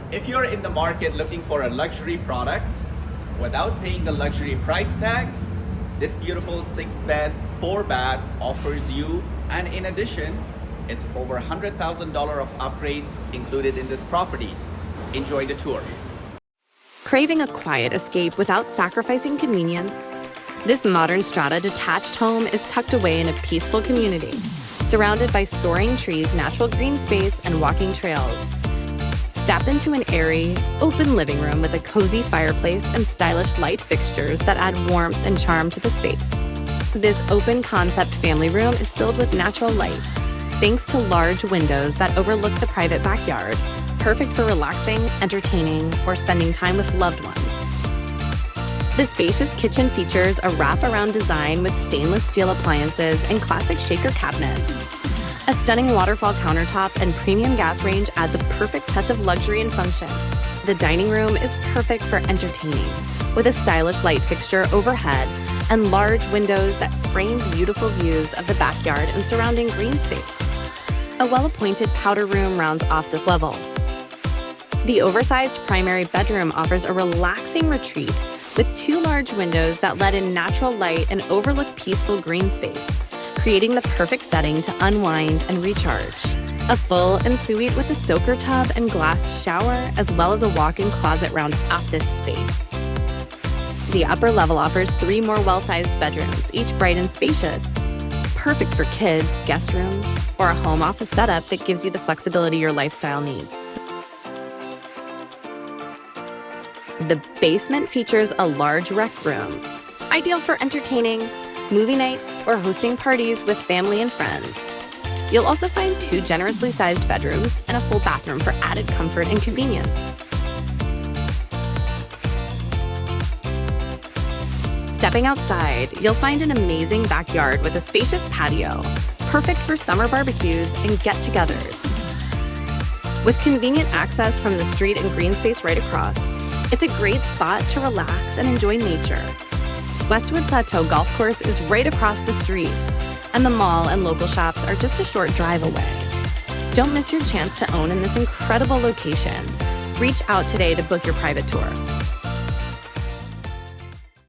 If you're in the market looking for a luxury product without paying the luxury price tag, this beautiful 6-bed, 4-bath offers you, and in addition, it's over $100,000 of upgrades included in this property. Enjoy the tour. Craving a quiet escape without sacrificing convenience? This modern strata detached home is tucked away in a peaceful community, surrounded by soaring trees, natural green space, and walking trails. Step into an airy, open living room with a cozy fireplace and stylish light fixtures that add warmth and charm to the space. This open concept family room is filled with natural light, thanks to large windows that overlook the private backyard, perfect for relaxing, entertaining, or spending time with loved ones. The spacious kitchen features a wrap-around design with stainless steel appliances and classic shaker cabinets. A stunning waterfall countertop and premium gas range add the perfect touch of luxury and function. The dining room is perfect for entertaining, with a stylish light fixture overhead and large windows that frame beautiful views of the backyard and surrounding green space. A well-appointed powder room rounds off this level. The oversized primary bedroom offers a relaxing retreat with 2 large windows that let in natural light and overlook peaceful green space, creating the perfect setting to unwind and recharge. A full ensuite with a soaker tub and glass shower, as well as a walk-in closet round off this space. The upper level offers 3 more well-sized bedrooms, each bright and spacious. Perfect for kids, guest rooms, or a home office setup that gives you the flexibility your lifestyle needs. The basement features a large rec room, ideal for entertaining, movie nights, or hosting parties with family and friends. You'll also find 2 generously sized bedrooms and a full bathroom for added comfort and convenience. Stepping outside, you'll find an amazing backyard with a spacious patio, perfect for summer barbecues and get-togethers. With convenient access from the street and green space right across, it's a great spot to relax and enjoy nature. Westwood Plateau Golf Course is right across the street, and the mall and local shops are just a short drive away. Don't miss your chance to own in this incredible location. Reach out today to book your private tour.